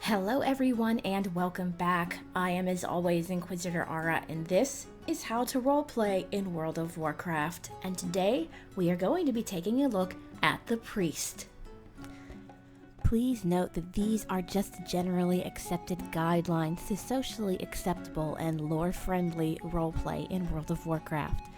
Hello everyone and welcome back. I am as always Inquisitor Ara and this is How to Roleplay in World of Warcraft, and today we are going to be taking a look at the Priest. Please note that these are just generally accepted guidelines to socially acceptable and lore-friendly roleplay in World of Warcraft.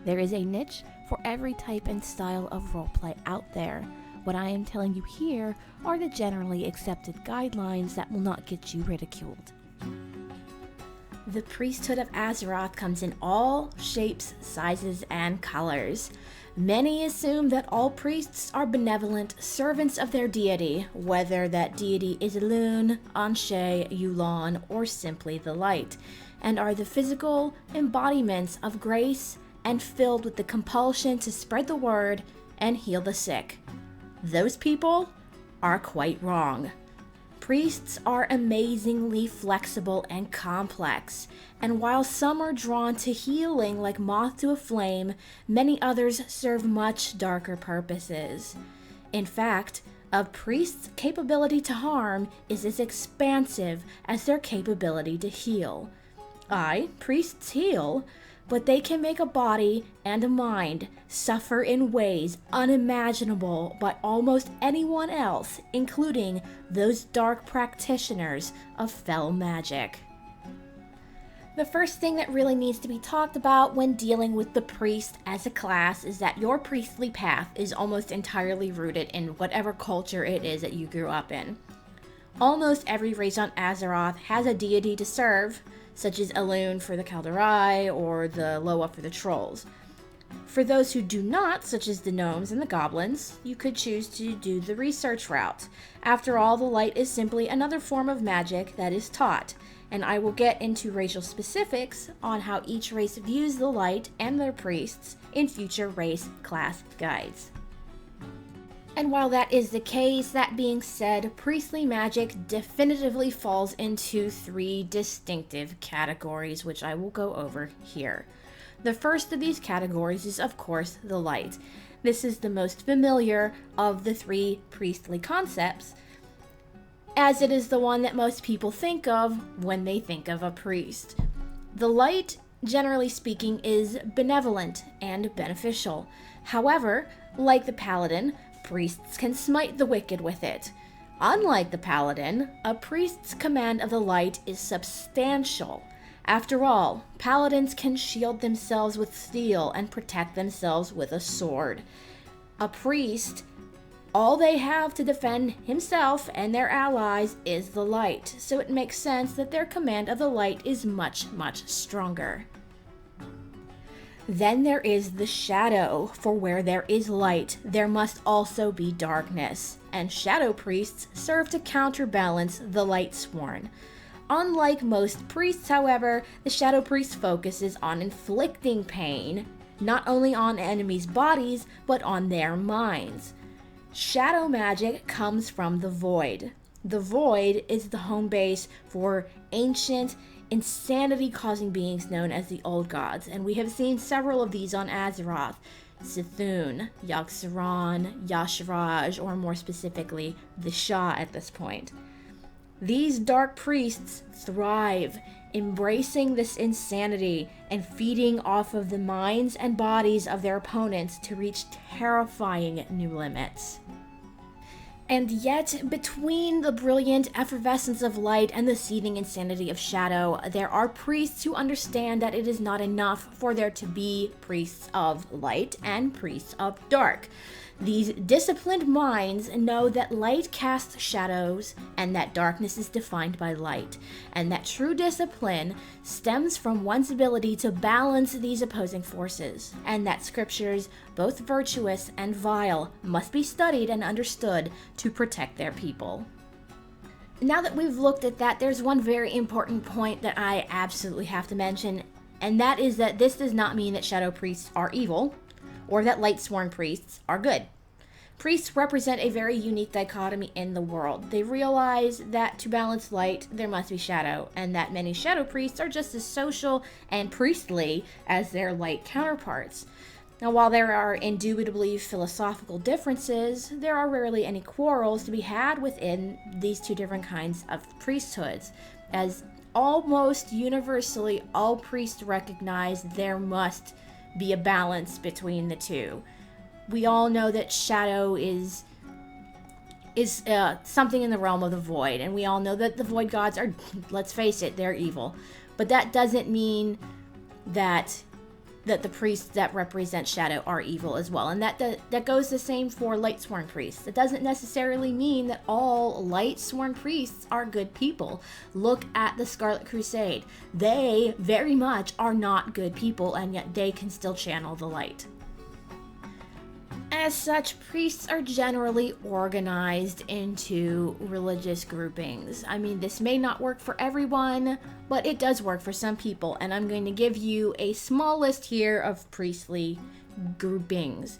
There is a niche for every type and style of roleplay out there. What I am telling you here are the generally accepted guidelines that will not get you ridiculed. The priesthood of Azeroth comes in all shapes, sizes, and colors. Many assume that all priests are benevolent servants of their deity, whether that deity is Elune, Anshe, Yu'lon, or simply the Light, and are the physical embodiments of grace and filled with the compulsion to spread the word and heal the sick. Those people are quite wrong. Priests are amazingly flexible and complex, and while some are drawn to healing like moth to a flame, many others serve much darker purposes. In fact, a priest's capability to harm is as expansive as their capability to heal. Priests heal, but they can make a body and a mind suffer in ways unimaginable by almost anyone else, including those dark practitioners of fell magic. The first thing that really needs to be talked about when dealing with the priest as a class is that your priestly path is almost entirely rooted in whatever culture it is that you grew up in. Almost every race on Azeroth has a deity to serve, such as Elune for the Kaldera'i or the Loa for the Trolls. For those who do not, such as the Gnomes and the Goblins, you could choose to do the research route. After all, the Light is simply another form of magic that is taught, and I will get into racial specifics on how each race views the Light and their priests in future race class guides. And while that is the case, that being said, priestly magic definitively falls into three distinctive categories, which I will go over here. The first of these categories is, of course, the Light. This is the most familiar of the three priestly concepts, as it is the one that most people think of when they think of a priest. The Light, generally speaking, is benevolent and beneficial. However, like the Paladin, priests can smite the wicked with it. Unlike the Paladin, a priest's command of the Light is substantial. After all, Paladins can shield themselves with steel and protect themselves with a sword. A priest, all they have to defend himself and their allies is the Light, so it makes sense that their command of the Light is much, much stronger. Then there is the shadow, for where there is light, there must also be darkness, and shadow priests serve to counterbalance the light sworn. Unlike most priests, however, the shadow priest focuses on inflicting pain, not only on enemies' bodies, but on their minds. Shadow magic comes from the Void. The Void is the home base for ancient, insanity-causing beings known as the Old Gods, and we have seen several of these on Azeroth: Sithun, Yogg-Saron, Y'Shaarj, or more specifically, the Shah at this point. These dark priests thrive, embracing this insanity and feeding off of the minds and bodies of their opponents to reach terrifying new limits. And yet, between the brilliant effervescence of light and the seething insanity of shadow, there are priests who understand that it is not enough for there to be priests of light and priests of dark. These disciplined minds know that light casts shadows and that darkness is defined by light, and that true discipline stems from one's ability to balance these opposing forces, and that scriptures, both virtuous and vile, must be studied and understood to protect their people. Now that we've looked at that, there's one very important point that I absolutely have to mention, and that is that this does not mean that shadow priests are evil, or that light-sworn priests are good. Priests represent a very unique dichotomy in the world. They realize that to balance light, there must be shadow, and that many shadow priests are just as social and priestly as their light counterparts. Now, while there are indubitably philosophical differences, there are rarely any quarrels to be had within these two different kinds of priesthoods, as almost universally all priests recognize there must be a balance between the two. We all know that shadow is something in the realm of the void, and we all know that the void gods are, let's face it, they're evil. But that doesn't mean that the priests that represent shadow are evil as well, and that goes the same for light-sworn priests. It doesn't necessarily mean that all light-sworn priests are good people. Look at the Scarlet Crusade. They very much are not good people, and yet they can still channel the light. As such, priests are generally organized into religious groupings. I mean, this may not work for everyone, but it does work for some people, and I'm going to give you a small list here of priestly groupings.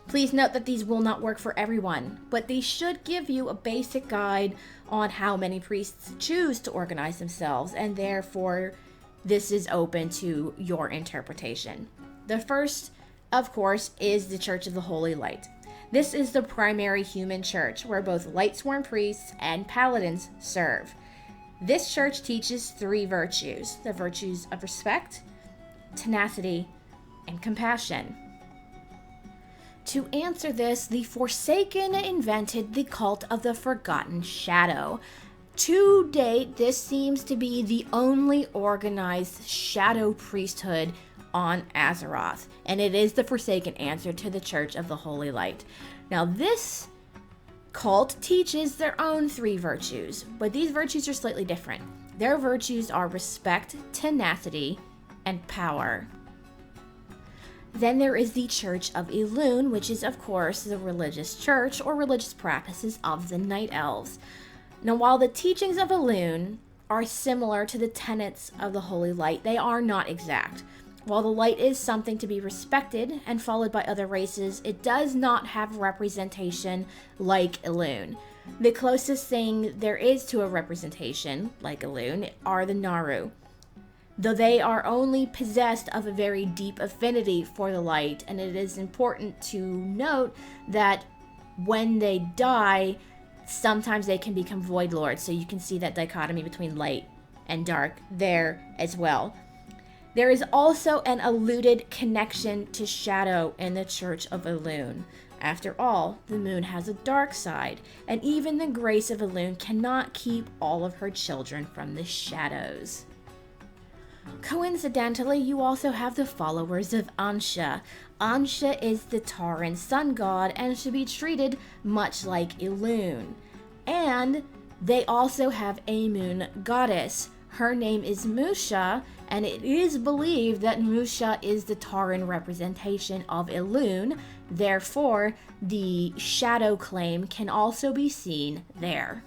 Please note that these will not work for everyone, but they should give you a basic guide on how many priests choose to organize themselves, and therefore this is open to your interpretation. The first, of course, is the Church of the Holy Light. This is the primary human church where both light-sworn priests and paladins serve. This church teaches three virtues: the virtues of respect, tenacity, and compassion. To answer this, the Forsaken invented the cult of the Forgotten Shadow. To date, this seems to be the only organized shadow priesthood on Azeroth, and it is the Forsaken answer to the Church of the Holy Light. Now, this cult teaches their own three virtues, but these virtues are slightly different. Their virtues are respect, tenacity, and power. Then there is the Church of Elune, which is, of course, the religious church or religious practices of the Night Elves. Now, while the teachings of Elune are similar to the tenets of the Holy Light, they are not exact. While the light is something to be respected and followed by other races, it does not have representation like Elune. The closest thing there is to a representation like Elune are the Naru, though they are only possessed of a very deep affinity for the light, and it is important to note that when they die, sometimes they can become Void Lords, so you can see that dichotomy between light and dark there as well. There is also an alluded connection to shadow in the Church of Elune. After all, the moon has a dark side, and even the grace of Elune cannot keep all of her children from the shadows. Coincidentally, you also have the followers of Ansha. Ansha is the Tauren sun god and should be treated much like Elune. And they also have a moon goddess. Her name is Musha, and it is believed that Musha is the Tauren representation of Elune. Therefore, the shadow claim can also be seen there.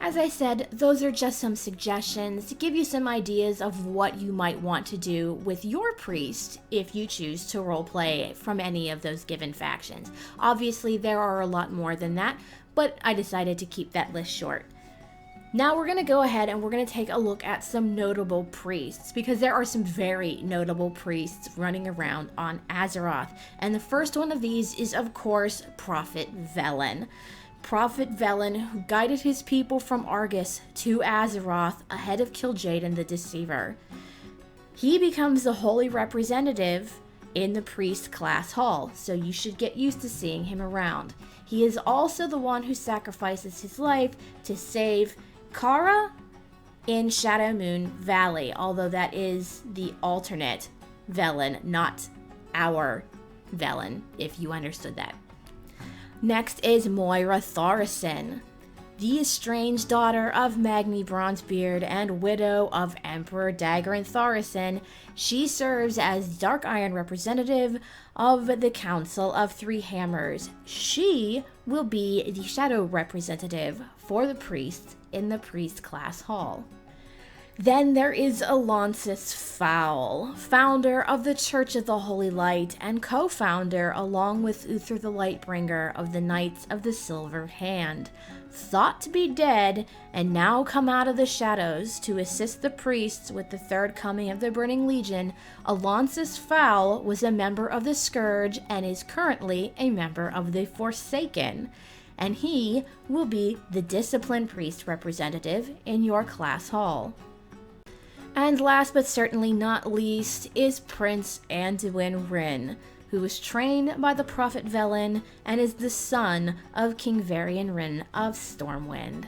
As I said, those are just some suggestions to give you some ideas of what you might want to do with your priest if you choose to roleplay from any of those given factions. Obviously, there are a lot more than that, but I decided to keep that list short. Now we're going to go ahead and we're going to take a look at some notable priests, because there are some very notable priests running around on Azeroth. And the first one of these is, of course, Prophet Velen. Prophet Velen, who guided his people from Argus to Azeroth ahead of Kil'jaeden the Deceiver. He becomes the holy representative in the priest class hall, so you should get used to seeing him around. He is also the one who sacrifices his life to save Kara in Shadowmoon Valley, although that is the alternate Velen, not our Velen, if you understood that. Next is Moira Thaurissan, the estranged daughter of Magni Bronzebeard and widow of Emperor Daggerin Thaurissan. She serves as Dark Iron representative of the Council of Three Hammers. She will be the shadow representative for the priests in the priest class hall. Then there is Alonsis Fowl, founder of the Church of the Holy Light and co-founder, along with Uther the Lightbringer, of the Knights of the Silver Hand. thought to be dead and now come out of the shadows to assist the priests with the third coming of the Burning Legion, Alonsis Fowl was a member of the Scourge and is currently a member of the Forsaken. And he will be the Discipline Priest representative in your class hall. And last but certainly not least is Prince Anduin Wrynn, who was trained by the Prophet Velen and is the son of King Varian Wrynn of Stormwind.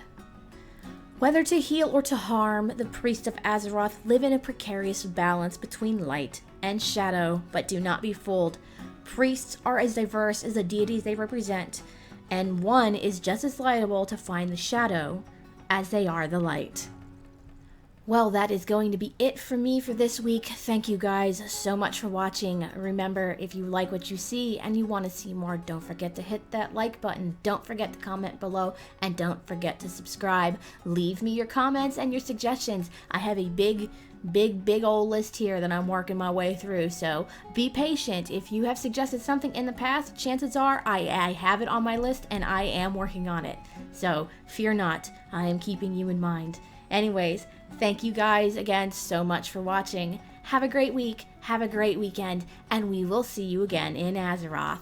Whether to heal or to harm, the priests of Azeroth live in a precarious balance between light and shadow, but do not be fooled. Priests are as diverse as the deities they represent, and one is just as liable to find the shadow as they are the light. Well, that is going to be it for me for this week. Thank you guys so much for watching. Remember, if you like what you see and you want to see more, don't forget to hit that like button. Don't forget to comment below, and don't forget to subscribe. Leave me your comments and your suggestions. I have a big old list here that I'm working my way through, so be patient. If you have suggested something in the past, chances are I have it on my list and I am working on it. So fear not, I am keeping you in mind. Anyways, thank you guys again so much for watching. Have a great week, have a great weekend, and we will see you again in Azeroth.